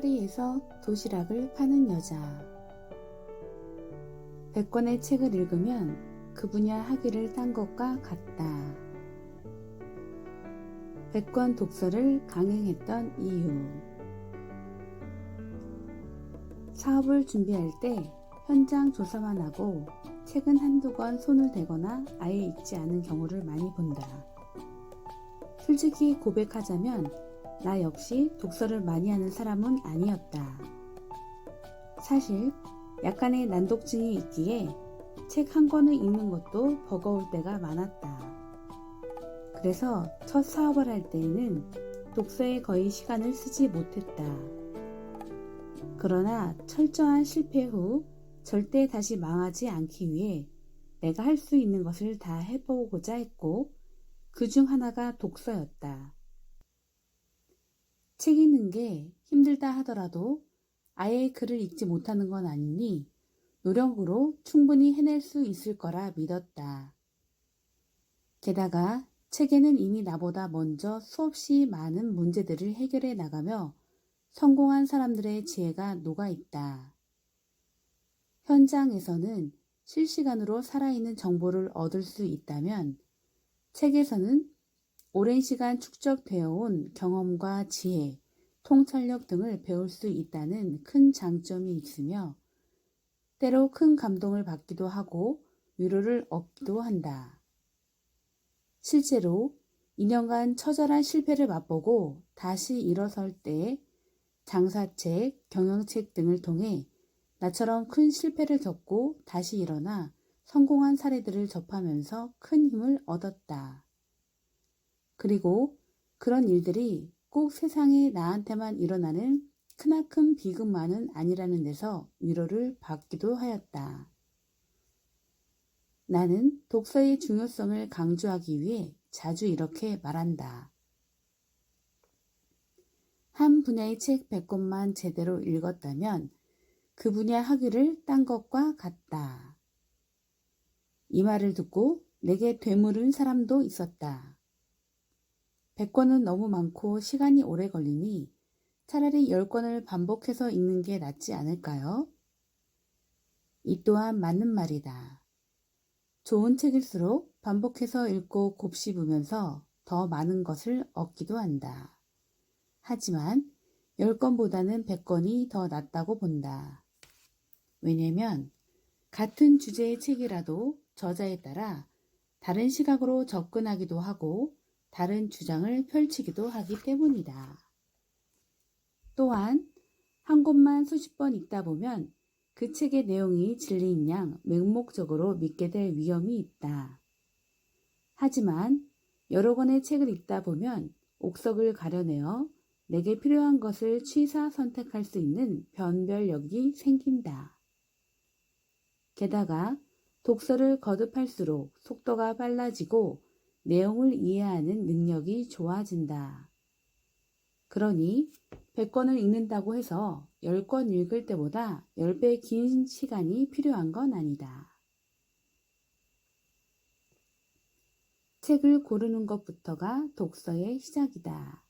파리에서 도시락을 파는 여자. 100권의 책을 읽으면 그 분야 학위를 딴 것과 같다. 100권 독서를 강행했던 이유. 사업을 준비할 때 현장 조사만 하고 책은 한두 권 손을 대거나 아예 읽지 않은 경우를 많이 본다. 솔직히 고백하자면 나 역시 독서를 많이 하는 사람은 아니었다. 사실 약간의 난독증이 있기에 책 한 권을 읽는 것도 버거울 때가 많았다. 그래서 첫 사업을 할 때에는 독서에 거의 시간을 쓰지 못했다. 그러나 철저한 실패 후 절대 다시 망하지 않기 위해 내가 할 수 있는 것을 다 해보고자 했고 그 중 하나가 독서였다. 책 읽는 게 힘들다 하더라도 아예 글을 읽지 못하는 건 아니니 노력으로 충분히 해낼 수 있을 거라 믿었다. 게다가 책에는 이미 나보다 먼저 수없이 많은 문제들을 해결해 나가며 성공한 사람들의 지혜가 녹아있다. 현장에서는 실시간으로 살아있는 정보를 얻을 수 있다면 책에서는 오랜 시간 축적되어 온 경험과 지혜, 통찰력 등을 배울 수 있다는 큰 장점이 있으며 때로 큰 감동을 받기도 하고 위로를 얻기도 한다. 실제로 2년간 처절한 실패를 맛보고 다시 일어설 때 장사책, 경영책 등을 통해 나처럼 큰 실패를 겪고 다시 일어나 성공한 사례들을 접하면서 큰 힘을 얻었다. 그리고 그런 일들이 꼭 세상에 나한테만 일어나는 크나큰 비극만은 아니라는 데서 위로를 받기도 하였다. 나는 독서의 중요성을 강조하기 위해 자주 이렇게 말한다. 한 분야의 책 100권만 제대로 읽었다면 그 분야 학위를 딴 것과 같다. 이 말을 듣고 내게 되물은 사람도 있었다. 100권은 너무 많고 시간이 오래 걸리니 차라리 10권을 반복해서 읽는 게 낫지 않을까요? 이 또한 맞는 말이다. 좋은 책일수록 반복해서 읽고 곱씹으면서 더 많은 것을 얻기도 한다. 하지만 10권보다는 100권이 더 낫다고 본다. 왜냐면 같은 주제의 책이라도 저자에 따라 다른 시각으로 접근하기도 하고 다른 주장을 펼치기도 하기 때문이다. 또한 한 권만 수십 번 읽다 보면 그 책의 내용이 진리인 양 맹목적으로 믿게 될 위험이 있다. 하지만 여러 권의 책을 읽다 보면 옥석을 가려내어 내게 필요한 것을 취사 선택할 수 있는 변별력이 생긴다. 게다가 독서를 거듭할수록 속도가 빨라지고 내용을 이해하는 능력이 좋아진다. 그러니 100권을 읽는다고 해서 10권 읽을 때보다 10배 긴 시간이 필요한 건 아니다. 책을 고르는 것부터가 독서의 시작이다.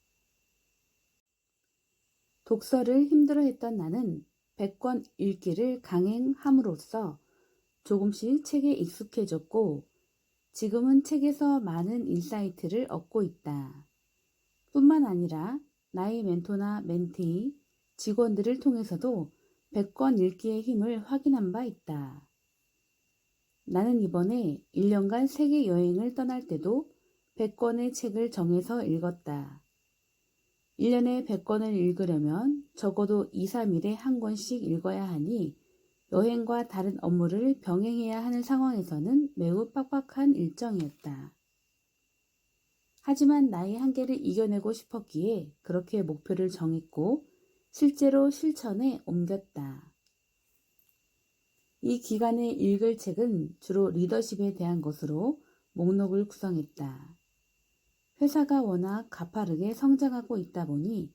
독서를 힘들어했던 나는 100권 읽기를 강행함으로써 조금씩 책에 익숙해졌고 지금은 책에서 많은 인사이트를 얻고 있다. 뿐만 아니라 나의 멘토나 멘티, 직원들을 통해서도 100권 읽기의 힘을 확인한 바 있다. 나는 이번에 1년간 세계 여행을 떠날 때도 100권의 책을 정해서 읽었다. 1년에 100권을 읽으려면 적어도 2, 3일에 한 권씩 읽어야 하니 여행과 다른 업무를 병행해야 하는 상황에서는 매우 빡빡한 일정이었다. 하지만 나의 한계를 이겨내고 싶었기에 그렇게 목표를 정했고 실제로 실천에 옮겼다. 이 기간에 읽을 책은 주로 리더십에 대한 것으로 목록을 구성했다. 회사가 워낙 가파르게 성장하고 있다 보니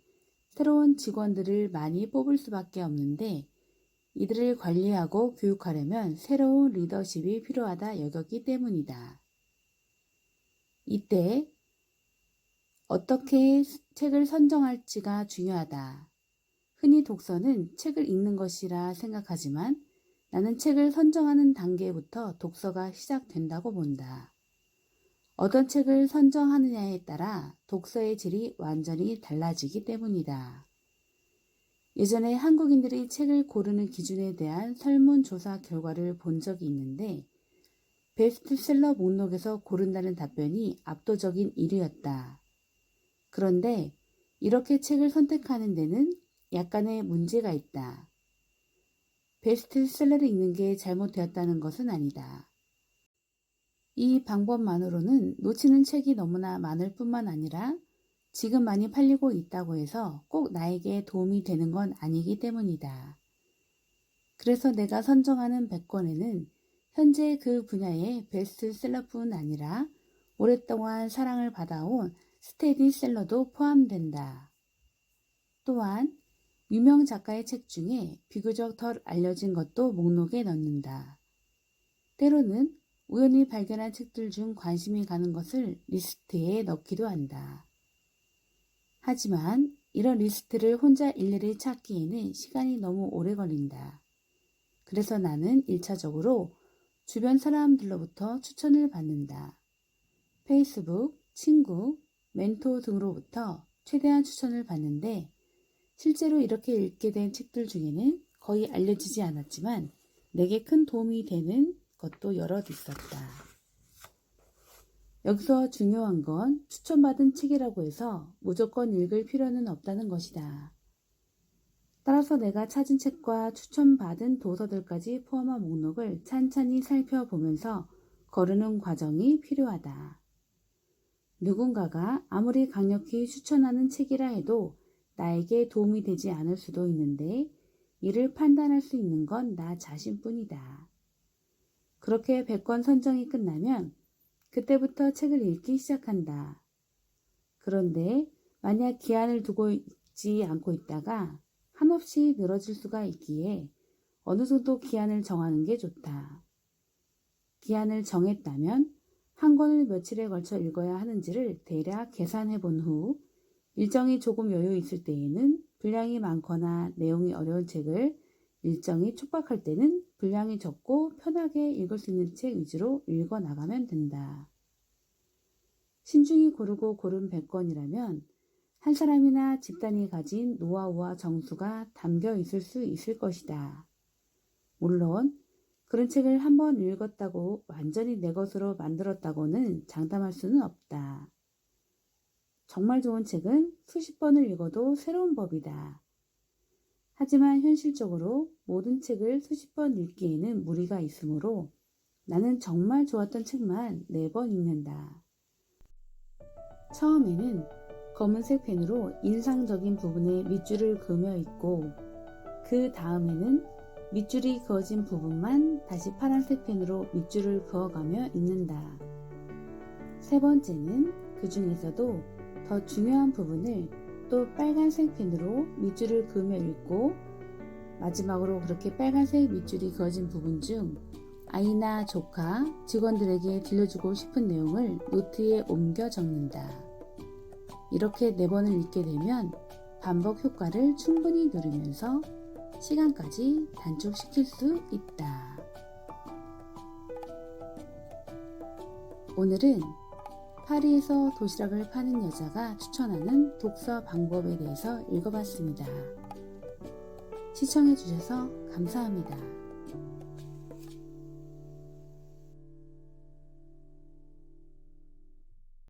새로운 직원들을 많이 뽑을 수밖에 없는데 이들을 관리하고 교육하려면 새로운 리더십이 필요하다 여겼기 때문이다. 이때 어떻게 책을 선정할지가 중요하다. 흔히 독서는 책을 읽는 것이라 생각하지만 나는 책을 선정하는 단계부터 독서가 시작된다고 본다. 어떤 책을 선정하느냐에 따라 독서의 질이 완전히 달라지기 때문이다. 예전에 한국인들이 책을 고르는 기준에 대한 설문조사 결과를 본 적이 있는데 베스트셀러 목록에서 고른다는 답변이 압도적인 1위였다. 그런데 이렇게 책을 선택하는 데는 약간의 문제가 있다. 베스트셀러를 읽는 게 잘못되었다는 것은 아니다. 이 방법만으로는 놓치는 책이 너무나 많을 뿐만 아니라 지금 많이 팔리고 있다고 해서 꼭 나에게 도움이 되는 건 아니기 때문이다. 그래서 내가 선정하는 100권에는 현재 그 분야의 베스트셀러뿐 아니라 오랫동안 사랑을 받아온 스테디셀러도 포함된다. 또한 유명 작가의 책 중에 비교적 덜 알려진 것도 목록에 넣는다. 때로는 우연히 발견한 책들 중 관심이 가는 것을 리스트에 넣기도 한다. 하지만 이런 리스트를 혼자 일일이 찾기에는 시간이 너무 오래 걸린다. 그래서 나는 1차적으로 주변 사람들로부터 추천을 받는다. 페이스북, 친구, 멘토 등으로부터 최대한 추천을 받는데 실제로 이렇게 읽게 된 책들 중에는 거의 알려지지 않았지만 내게 큰 도움이 되는 것도 여럿 있었다. 여기서 중요한 건 추천받은 책이라고 해서 무조건 읽을 필요는 없다는 것이다. 따라서 내가 찾은 책과 추천받은 도서들까지 포함한 목록을 찬찬히 살펴보면서 거르는 과정이 필요하다. 누군가가 아무리 강력히 추천하는 책이라 해도 나에게 도움이 되지 않을 수도 있는데 이를 판단할 수 있는 건 나 자신뿐이다. 그렇게 100권 선정이 끝나면 그때부터 책을 읽기 시작한다. 그런데 만약 기한을 두고 읽지 않고 있다가 한없이 늘어질 수가 있기에 어느 정도 기한을 정하는 게 좋다. 기한을 정했다면 한 권을 며칠에 걸쳐 읽어야 하는지를 대략 계산해 본 후 일정이 조금 여유 있을 때에는 분량이 많거나 내용이 어려운 책을 일정이 촉박할 때는 분량이 적고 편하게 읽을 수 있는 책 위주로 읽어 나가면 된다. 신중히 고르고 고른 100권이라면 한 사람이나 집단이 가진 노하우와 정수가 담겨 있을 수 있을 것이다. 물론 그런 책을 한번 읽었다고 완전히 내 것으로 만들었다고는 장담할 수는 없다. 정말 좋은 책은 수십 번을 읽어도 새로운 법이다. 하지만 현실적으로 모든 책을 수십 번 읽기에는 무리가 있으므로 나는 정말 좋았던 책만 4번 읽는다. 처음에는 검은색 펜으로 인상적인 부분에 밑줄을 그으며 읽고 그 다음에는 밑줄이 그어진 부분만 다시 파란색 펜으로 밑줄을 그어가며 읽는다. 3번째는 그 중에서도 더 중요한 부분을 또 빨간색 펜으로 밑줄을 그으며 읽고 마지막으로 그렇게 빨간색 밑줄이 그어진 부분 중 아이나 조카, 직원들에게 들려주고 싶은 내용을 노트에 옮겨 적는다. 이렇게 4번을 읽게 되면 반복 효과를 충분히 누리면서 시간까지 단축시킬 수 있다. 오늘은 파리에서 도시락을 파는 여자가 추천하는 독서 방법에 대해서 읽어봤습니다. 시청해주셔서 감사합니다.